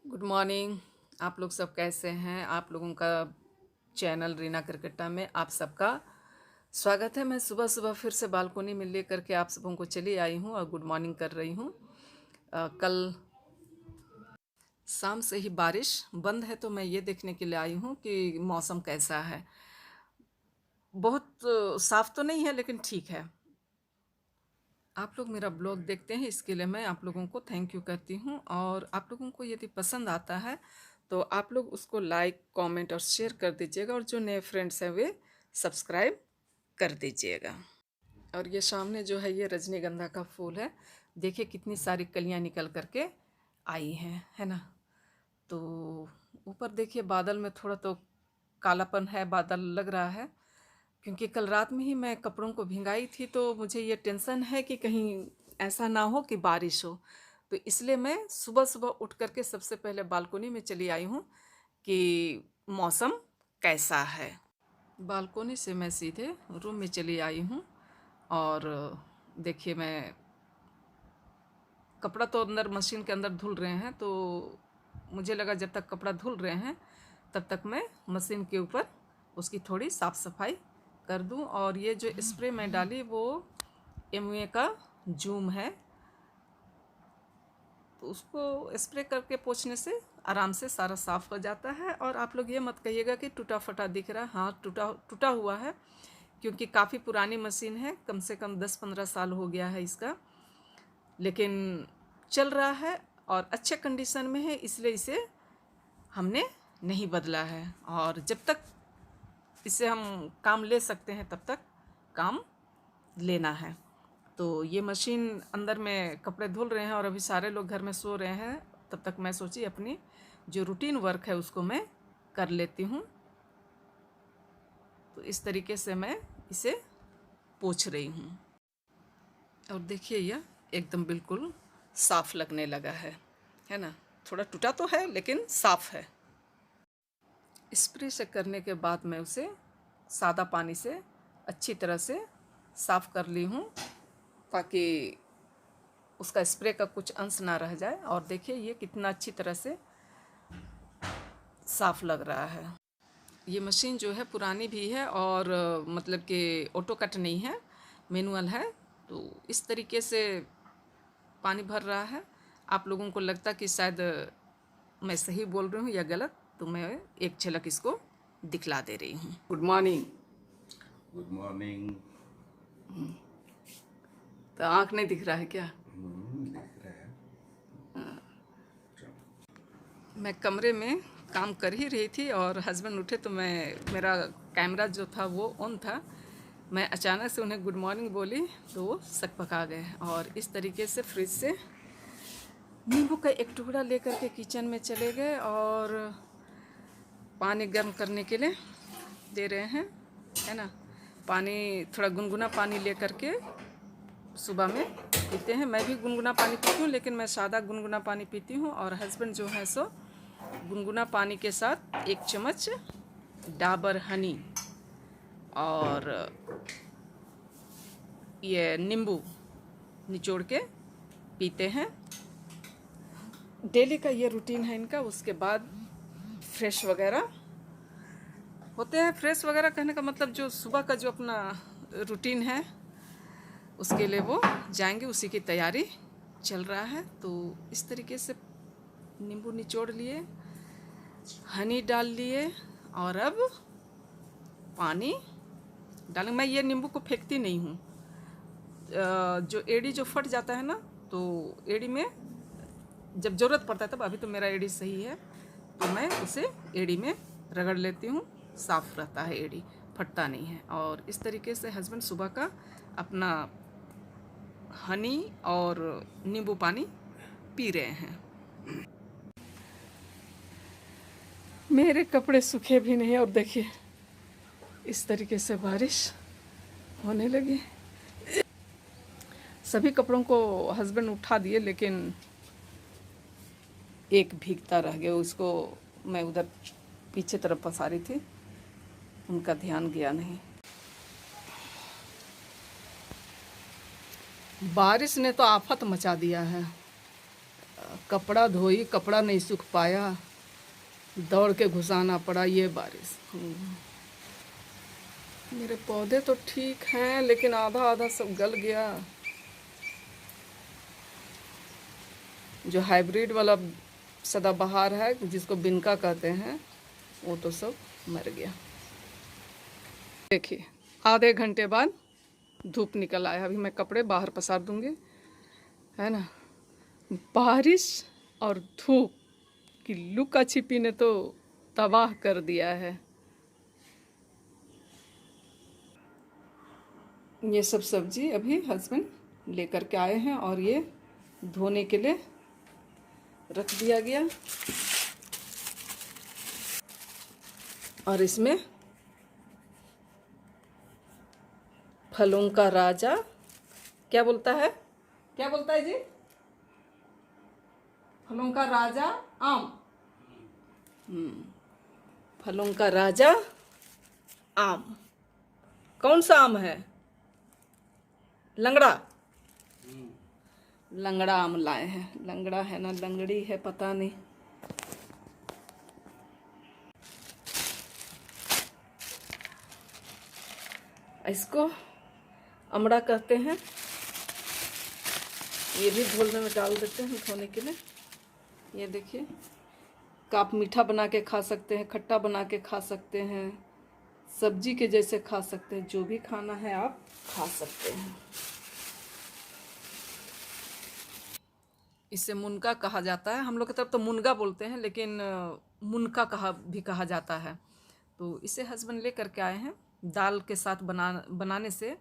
Good morning. आप लोग सब कैसे हैं? आप लोगों का चैनल रीना क्रिकेटा में आप सबका स्वागत है। मैं सुबह सुबह फिर से बालकोनी में लेकर के आप सबों को चली आई हूँ और गुड मॉर्निंग कर रही हूँ। कल शाम से ही बारिश बंद है, तो मैं ये देखने के लिए आई हूँ कि मौसम कैसा है। बहुत साफ तो नहीं है, लेकिन ठीक है। आप लोग मेरा ब्लॉग देखते हैं, इसके लिए मैं आप लोगों को थैंक यू करती हूँ। और आप लोगों को यदि पसंद आता है तो आप लोग उसको लाइक, कमेंट और शेयर कर दीजिएगा, और जो नए फ्रेंड्स हैं वे सब्सक्राइब कर दीजिएगा। और ये सामने जो है ये रजनीगंधा का फूल है। देखिए कितनी सारी कलियां निकल करके आई हैं, है ना। तो ऊपर देखिए बादल में थोड़ा तो कालापन है, बादल लग रहा है, क्योंकि कल रात में ही मैं कपड़ों को भिंगाई थी, तो मुझे ये टेंशन है कि कहीं ऐसा ना हो कि बारिश हो। तो इसलिए मैं सुबह सुबह उठ करके सबसे पहले बालकोनी में चली आई हूँ कि मौसम कैसा है। बालकोनी से मैं सीधे रूम में चली आई हूँ। और देखिए मैं कपड़ा तो अंदर मशीन के अंदर धुल रहे हैं, तो मुझे लगा जब तक कपड़ा धुल रहे हैं तब तक मैं मशीन के ऊपर उसकी थोड़ी साफ़ सफाई कर दूं। और ये जो स्प्रे मैं डाली वो एमवे का जूम है, तो उसको स्प्रे करके पोंछने से आराम से सारा साफ़ हो जाता है। और आप लोग ये मत कहिएगा कि टूटा फटा दिख रहा है। हाँ, टूटा टूटा हुआ है, क्योंकि काफ़ी पुरानी मशीन है, कम से कम 10-15 साल हो गया है इसका, लेकिन चल रहा है और अच्छे कंडीशन में है, इसलिए इसे हमने नहीं बदला है। और जब तक इससे हम काम ले सकते हैं तब तक काम लेना है। तो ये मशीन अंदर में कपड़े धुल रहे हैं और अभी सारे लोग घर में सो रहे हैं, तब तक मैं सोची अपनी जो रूटीन वर्क है उसको मैं कर लेती हूँ। तो इस तरीके से मैं इसे पोंछ रही हूँ। और देखिए यह एकदम बिल्कुल साफ़ लगने लगा है ना। थोड़ा टूटा तो है लेकिन साफ़ है। स्प्रे से करने के बाद मैं उसे सादा पानी से अच्छी तरह से साफ़ कर ली हूँ, ताकि उसका स्प्रे का कुछ अंश ना रह जाए। और देखिए ये कितना अच्छी तरह से साफ़ लग रहा है। ये मशीन जो है पुरानी भी है और मतलब कि ऑटो कट नहीं है, मैनुअल है। तो इस तरीके से पानी भर रहा है। आप लोगों को लगता कि शायद मैं सही बोल रही हूँ या गलत, तो मैं एक झलक इसको दिखला दे रही हूँ। Good morning. Good morning. तो आँख नहीं दिख रहा है क्या? दिख रहा है। मैं कमरे में काम कर ही रही थी और हस्बैंड उठे, तो मेरा कैमरा जो था वो ऑन था। मैं अचानक से उन्हें गुड मॉर्निंग बोली तो वो सकपका गए, और इस तरीके से फ्रिज से नींबू का एक टुकड़ा लेकर के किचन में चले गए और पानी गर्म करने के लिए दे रहे हैं, है ना। पानी थोड़ा गुनगुना पानी लेकर के सुबह में पीते हैं। मैं भी गुनगुना पानी पीती हूँ, लेकिन मैं सादा गुनगुना पानी पीती हूँ। और हस्बैंड जो है सो गुनगुना पानी के साथ 1 चम्मच डाबर हनी और ये नींबू निचोड़ के पीते हैं। डेली का ये रूटीन है इनका। उसके बाद फ्रेश वगैरह होते हैं। फ्रेश वगैरह कहने का मतलब जो सुबह का जो अपना रूटीन है उसके लिए वो जाएंगे, उसी की तैयारी चल रहा है। तो इस तरीके से नींबू निचोड़ लिए, हनी डाल लिए, और अब पानी डालेंगे। मैं ये नींबू को फेंकती नहीं हूँ। जो एड़ी जो फट जाता है ना, तो एड़ी में जब ज़रूरत पड़ता है तब, अभी तो मेरा एड़ी सही है तो मैं उसे एड़ी में रगड़ लेती हूँ। साफ़ रहता है एड़ी, फटता नहीं है। और इस तरीके से हस्बैंड सुबह का अपना हनी और नींबू पानी पी रहे हैं। मेरे कपड़े सूखे भी नहीं, और देखिए इस तरीके से बारिश होने लगी। सभी कपड़ों को हस्बैंड उठा दिए, लेकिन एक भीगता रह गया। उसको मैं उधर पीछे तरफ पसारी थी, उनका ध्यान गया नहीं। बारिश ने तो आफत मचा दिया है। कपड़ा धोई, कपड़ा नहीं सूख पाया, दौड़ के घुसाना पड़ा ये बारिश। मेरे पौधे तो ठीक हैं लेकिन आधा आधा सब गल गया। जो हाइब्रिड वाला सदाबहार है जिसको बिनका कहते हैं वो तो सब मर गया। देखिए आधे घंटे बाद धूप निकल आया। अभी मैं कपड़े बाहर पसार दूंगी, है ना। बारिश और धूप की लुका छिपी ने तो तबाह कर दिया है। ये सब सब्जी अभी हस्बैंड लेकर के आए हैं और ये धोने के लिए रख दिया गया। और इसमें फलों का राजा क्या बोलता है, क्या बोलता है जी? फलों का राजा आम। फलों का राजा आम। कौन सा आम है? लंगड़ा। लंगड़ा आम लाए हैं। लंगड़ा है ना लंगड़ी है पता नहीं। इसको अमड़ा कहते हैं। ये भी घोलने में डाल देते हैं धोने के लिए। ये देखिए, आप मीठा बना के खा सकते हैं, खट्टा बना के खा सकते हैं, सब्जी के जैसे खा सकते हैं, जो भी खाना है आप खा सकते हैं। इसे मुनगा कहा जाता है। हम लोग की तरफ तो मुनगा बोलते हैं लेकिन मुनका भी कहा जाता है। तो इसे हस्बैंड ले करके आए हैं। दाल के साथ बनाने से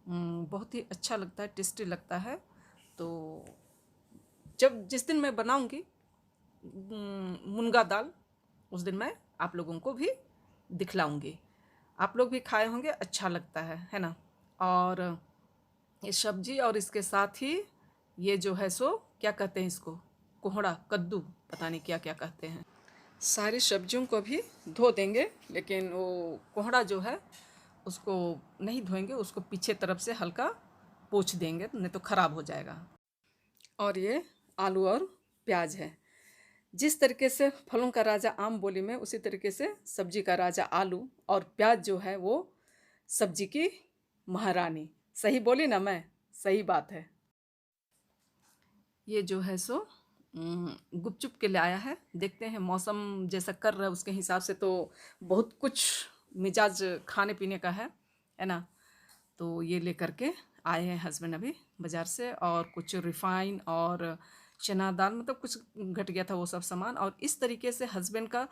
बहुत ही अच्छा लगता है, टेस्टी लगता है। तो जिस दिन मैं बनाऊंगी मुनगा दाल, उस दिन मैं आप लोगों को भी दिखलाऊंगी। आप लोग भी खाए होंगे, अच्छा लगता है ना। और ये सब्जी और इसके साथ ही ये जो है सो क्या कहते हैं इसको, कोहड़ा, कद्दू, पता नहीं क्या क्या कहते हैं। सारी सब्जियों को भी धो देंगे लेकिन वो कोहड़ा जो है उसको नहीं धोएंगे, उसको पीछे तरफ से हल्का पोंछ देंगे, नहीं तो ख़राब हो जाएगा। और ये आलू और प्याज है। जिस तरीके से फलों का राजा आम बोली में, उसी तरीके से सब्जी का राजा आलू और प्याज जो है वो सब्जी की महारानी। सही बोली ना मैं? सही बात है। ये जो है सो गुपचुप के लिए आया है। देखते हैं मौसम जैसा कर रहा है उसके हिसाब से तो बहुत कुछ मिजाज खाने पीने का है ना। तो ये लेकर के आए हैं हस्बैंड अभी बाज़ार से। और कुछ रिफ़ाइन और चना दाल, मतलब कुछ घट गया था वो सब सामान। और इस तरीके से हस्बैंड का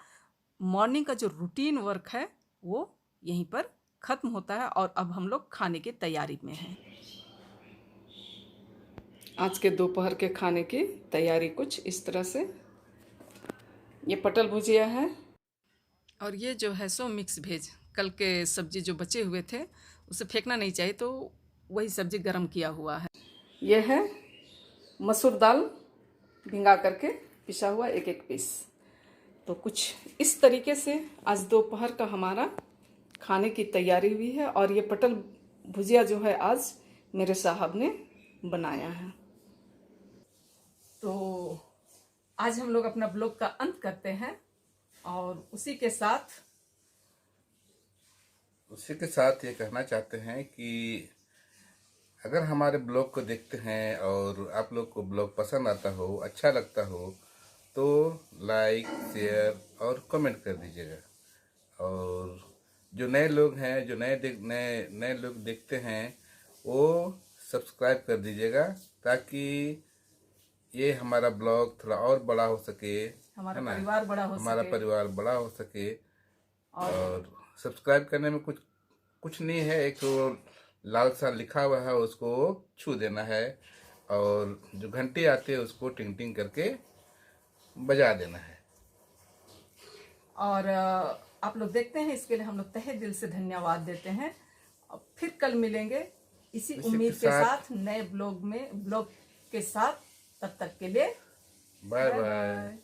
मॉर्निंग का जो रूटीन वर्क है वो यहीं पर ख़त्म होता है। और अब हम लोग खाने की तैयारी में हैं। आज के दोपहर के खाने की तैयारी कुछ इस तरह से। ये पटल भुजिया है और ये जो है सो मिक्स वेज। कल के सब्जी जो बचे हुए थे उसे फेंकना नहीं चाहिए, तो वही सब्जी गरम किया हुआ है। ये है मसूर दाल भिंगा करके पिसा हुआ एक एक पीस। तो कुछ इस तरीके से आज दोपहर का हमारा खाने की तैयारी हुई है। और ये पटल भुजिया जो है आज मेरे साहब ने बनाया है। तो आज हम लोग अपना ब्लॉग का अंत करते हैं और उसी के साथ ये कहना चाहते हैं कि अगर हमारे ब्लॉग को देखते हैं और आप लोग को ब्लॉग पसंद आता हो, अच्छा लगता हो, तो लाइक, शेयर और कमेंट कर दीजिएगा। और जो नए लोग हैं, जो नए लोग देखते हैं, वो सब्सक्राइब कर दीजिएगा ताकि ये हमारा ब्लॉग थोड़ा और बड़ा हो सके, हमारा परिवार बड़ा हो सके। और सब्सक्राइब करने में कुछ नहीं है, एक तो लाल सा लिखा हुआ है उसको छू देना है और जो घंटी आती है उसको टिंग टिंग करके बजा देना है। और आप लोग देखते हैं, इसके लिए हम लोग तहे दिल से धन्यवाद देते हैं। और फिर कल मिलेंगे इसी उम्मीद के साथ नए ब्लॉग के साथ। तब तक के लिए बाय बाय।